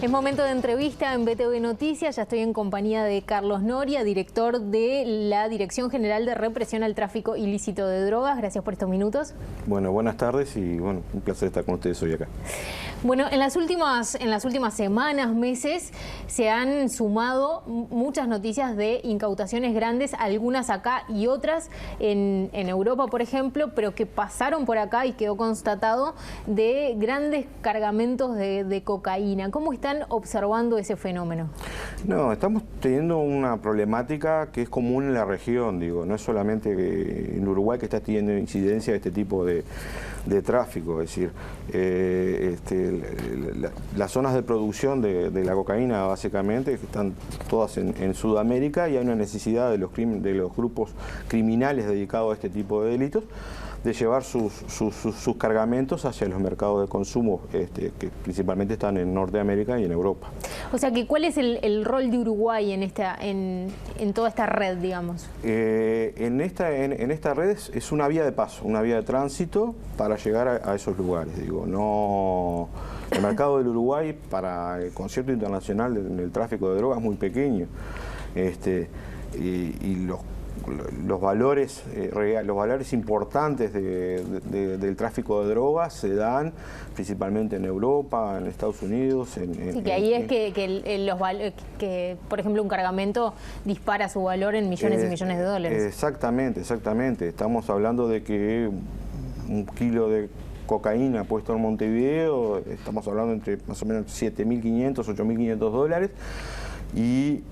Es momento de entrevista en BTV Noticias. Ya estoy en compañía de Carlos Noria, director de la Dirección General de Represión al Tráfico Ilícito de Drogas. Gracias por estos minutos. Bueno, buenas tardes y bueno, un placer estar con ustedes hoy acá. Bueno, en las últimas semanas, meses, se han sumado muchas noticias de incautaciones grandes, algunas acá y otras en Europa, por ejemplo, pero que pasaron por acá y quedó constatado de grandes cargamentos de cocaína. ¿Cómo están observando ese fenómeno? No, estamos teniendo una problemática que es común en la región, digo, no es solamente en Uruguay que está teniendo incidencia de este tipo de tráfico, es decir, las zonas de producción de la cocaína básicamente están todas en Sudamérica y hay una necesidad de los grupos criminales dedicados a este tipo de delitos de llevar sus cargamentos hacia los mercados de consumo que principalmente están en Norteamérica y en Europa. O sea, que ¿cuál es el rol de Uruguay en toda esta red, digamos? En esta red es una vía de paso, una vía de tránsito para llegar a esos lugares. Digo, no, el mercado del Uruguay para el concierto internacional en el tráfico de drogas es muy pequeño, y los valores importantes del tráfico de drogas se dan principalmente en Europa, en Estados Unidos. Sí, que ahí es que, por ejemplo, un cargamento dispara su valor en millones y millones de dólares. Exactamente. Estamos hablando de que un kilo de cocaína puesto en Montevideo, estamos hablando entre más o menos 7.500, 8.500 dólares. Y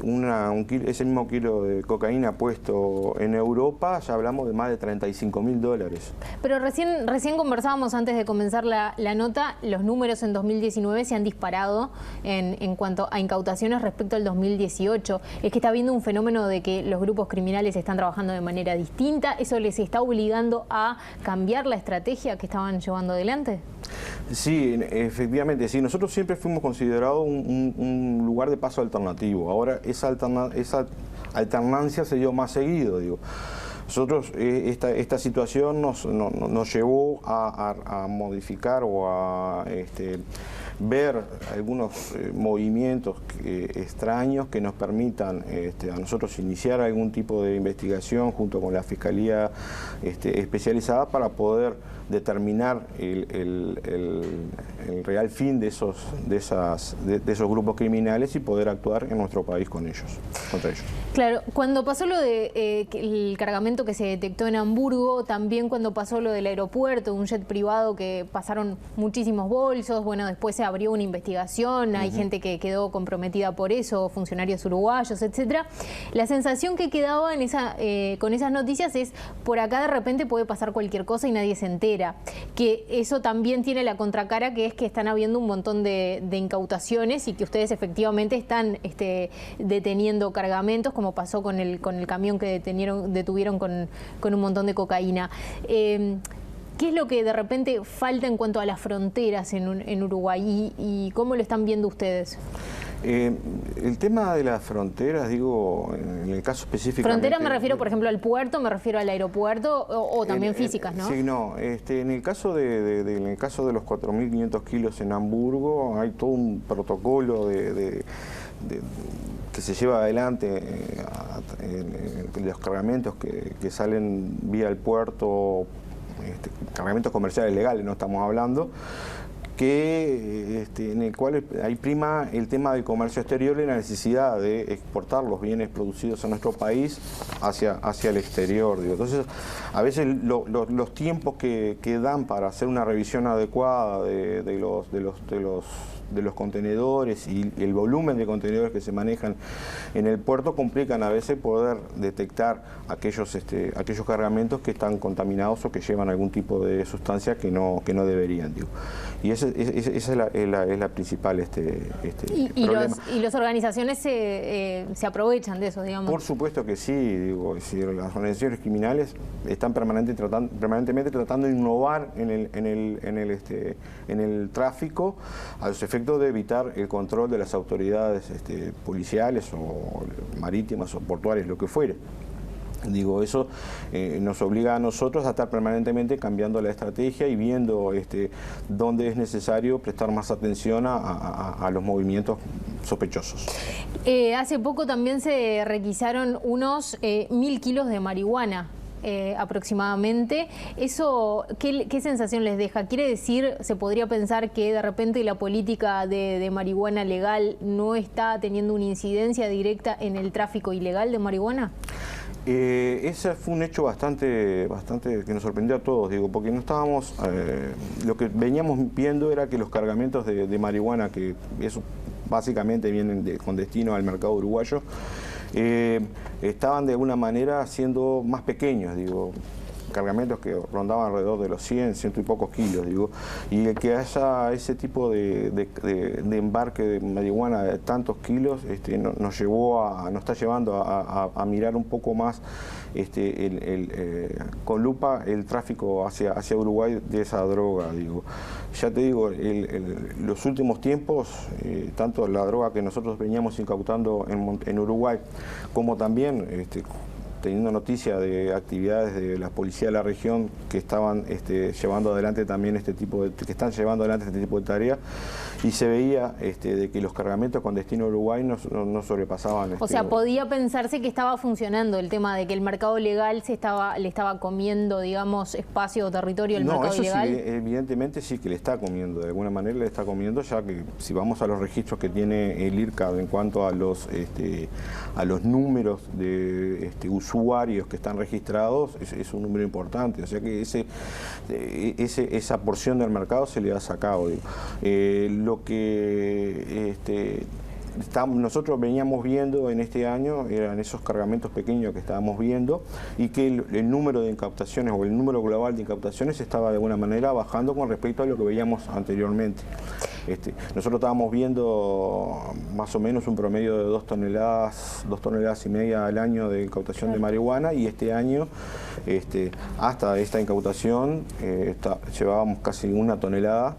ese mismo kilo de cocaína puesto en Europa, ya hablamos de más de 35.000 dólares. Pero recién conversábamos antes de comenzar la nota, los números en 2019 se han disparado en cuanto a incautaciones respecto al 2018. Es que está habiendo un fenómeno de que los grupos criminales están trabajando de manera distinta. ¿Eso les está obligando a cambiar la estrategia que estaban llevando adelante? Sí, efectivamente, sí. Nosotros siempre fuimos considerados un lugar de paso alternativo. Ahora esa alternancia se dio más seguido, digo. Nosotros, esta situación nos llevó a modificar o a ver algunos movimientos extraños que nos permitan a nosotros iniciar algún tipo de investigación junto con la Fiscalía especializada para poder determinar el real fin de esos grupos criminales y poder actuar en nuestro país contra ellos. Claro, cuando pasó lo de el cargamento que se detectó en Hamburgo, también cuando pasó lo del aeropuerto, un jet privado que pasaron muchísimos bolsos, bueno, después se abrió una investigación, hay gente que quedó comprometida por eso, funcionarios uruguayos, etcétera. La sensación que quedaba con esas noticias es, por acá de repente puede pasar cualquier cosa y nadie se entera. Que eso también tiene la contracara, que es que están habiendo un montón de incautaciones y que ustedes efectivamente están deteniendo cargamentos, como pasó con el camión que detuvieron con un montón de cocaína. ¿Qué es lo que de repente falta en cuanto a las fronteras en Uruguay y cómo lo están viendo ustedes? El tema de las fronteras, digo, en el caso específico... Fronteras me refiero, por ejemplo, al puerto, me refiero al aeropuerto o también físicas, ¿no? Sí, no. En el caso de los 4.500 kilos en Hamburgo, hay todo un protocolo que se lleva adelante en los cargamentos que salen vía el puerto, cargamentos comerciales legales, no estamos hablando, en el cual hay prima el tema del comercio exterior y la necesidad de exportar los bienes producidos en nuestro país hacia el exterior. Digo. Entonces, a veces los tiempos que dan para hacer una revisión adecuada de los contenedores y el volumen de contenedores que se manejan en el puerto complican a veces poder detectar aquellos cargamentos que están contaminados o que llevan algún tipo de sustancia que no deberían. Digo. Y esa es la principal problema. ¿Y las organizaciones se aprovechan de eso, digamos? Por supuesto que sí, digo, es decir, las organizaciones criminales están permanentemente tratando de innovar en el tráfico a los efectos de evitar el control de las autoridades policiales o marítimas o portuarias, lo que fuere. Digo, eso nos obliga a nosotros a estar permanentemente cambiando la estrategia y viendo dónde es necesario prestar más atención a los movimientos sospechosos. Hace poco también se requisaron unos 1000 kilos de marihuana. Aproximadamente. ¿Eso qué sensación les deja? ¿Quiere decir, se podría pensar que de repente la política de marihuana legal no está teniendo una incidencia directa en el tráfico ilegal de marihuana? Ese fue un hecho bastante que nos sorprendió a todos, digo, porque no estábamos, lo que veníamos viendo era que los cargamentos de marihuana, que eso básicamente vienen con destino al mercado uruguayo, estaban de alguna manera siendo más pequeños, digo, cargamentos que rondaban alrededor de los 100 y pocos kilos, digo, y el que haya ese tipo de embarque de marihuana de tantos kilos nos está llevando a mirar un poco más con lupa el tráfico hacia Uruguay de esa droga, digo. Ya te digo, los últimos tiempos, tanto la droga que nosotros veníamos incautando en Uruguay, como también teniendo noticia de actividades de la policía de la región que estaban llevando adelante también que están llevando adelante este tipo de tareas, y se veía de que los cargamentos con destino a Uruguay no sobrepasaban. O sea, podía pensarse que estaba funcionando el tema de que el mercado legal le estaba comiendo, digamos, espacio o territorio al mercado ilegal. Sí, evidentemente sí que le está comiendo, de alguna manera le está comiendo, ya que si vamos a los registros que tiene el IRCAD en cuanto a los números de usuarios que están registrados, es un número importante, o sea que esa porción del mercado se le ha sacado. Lo que nosotros veníamos viendo en este año eran esos cargamentos pequeños que estábamos viendo, y que el número de incautaciones o el número global de incautaciones estaba de alguna manera bajando con respecto a lo que veíamos anteriormente. Nosotros estábamos viendo más o menos un promedio de 2 toneladas y media al año de incautación de marihuana, y este año, hasta esta incautación, llevábamos casi 1 tonelada,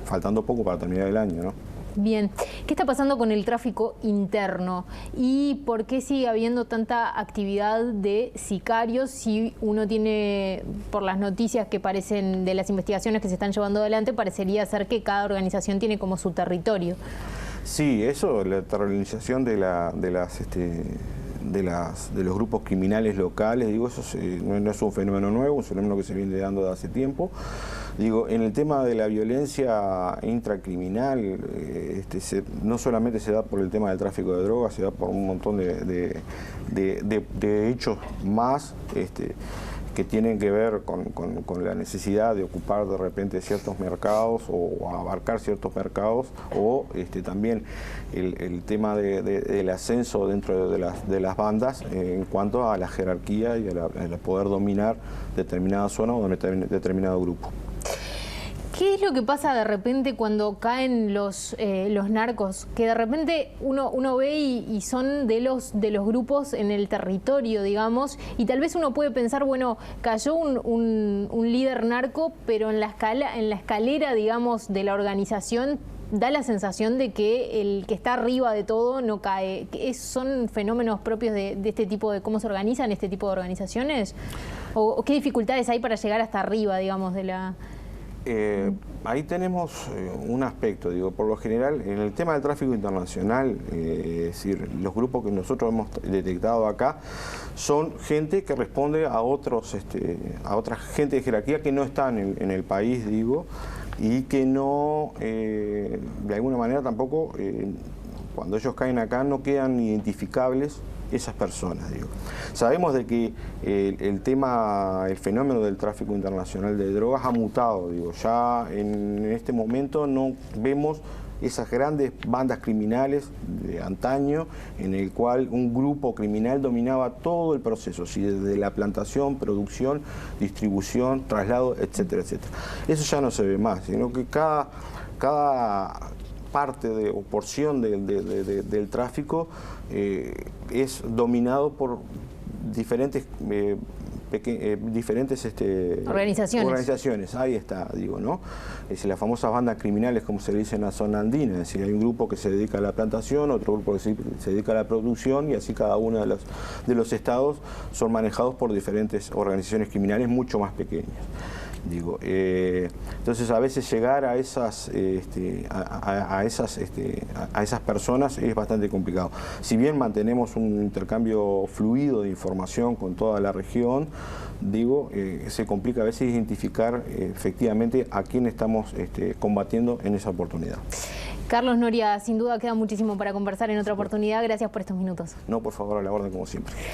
faltando poco para terminar el año, ¿no? Bien, ¿qué está pasando con el tráfico interno? ¿Y por qué sigue habiendo tanta actividad de sicarios si uno tiene, por las noticias que parecen de las investigaciones que se están llevando adelante, parecería ser que cada organización tiene como su territorio? Sí, eso, la territorialización de los grupos criminales locales, digo, eso no es un fenómeno nuevo, es un fenómeno que se viene dando de hace tiempo. Digo, en el tema de la violencia intracriminal, no solamente se da por el tema del tráfico de drogas, se da por un montón de hechos más que tienen que ver con la necesidad de ocupar de repente ciertos mercados o abarcar ciertos mercados, o también el tema del ascenso dentro de las bandas en cuanto a la jerarquía y a poder dominar determinada zona o determinado grupo. ¿Qué es lo que pasa de repente cuando caen los narcos? Que de repente uno ve y son de los grupos en el territorio, digamos, y tal vez uno puede pensar, bueno, cayó un líder narco, pero en la escalera, digamos, de la organización da la sensación de que el que está arriba de todo no cae. ¿Son fenómenos propios de este tipo de cómo se organizan este tipo de organizaciones? ¿O qué dificultades hay para llegar hasta arriba, digamos, de la...? Ahí tenemos un aspecto, digo, por lo general, en el tema del tráfico internacional, es decir, los grupos que nosotros hemos detectado acá son gente que responde a otra gente de jerarquía que no están en el país, digo, y que no, de alguna manera tampoco, cuando ellos caen acá, no quedan identificables esas personas, digo. Sabemos de que el fenómeno del tráfico internacional de drogas ha mutado, digo. Ya en este momento no vemos esas grandes bandas criminales de antaño en el cual un grupo criminal dominaba todo el proceso, ¿sí? Desde la plantación, producción, distribución, traslado, etcétera, etcétera. Eso ya no se ve más, sino que cada parte o porción del tráfico es dominado por diferentes diferentes organizaciones. Ahí está, digo, ¿no? Es decir, las famosas bandas criminales, como se dice en la zona andina, es decir, hay un grupo que se dedica a la plantación, otro grupo que se dedica a la producción, y así cada uno de los estados son manejados por diferentes organizaciones criminales mucho más pequeñas. Digo, entonces a veces llegar a esas personas es bastante complicado. Si bien mantenemos un intercambio fluido de información con toda la región, digo, se complica a veces identificar efectivamente a quién estamos combatiendo en esa oportunidad. Carlos Noria, sin duda queda muchísimo para conversar en otra oportunidad. Gracias por estos minutos. No, por favor, a la orden como siempre.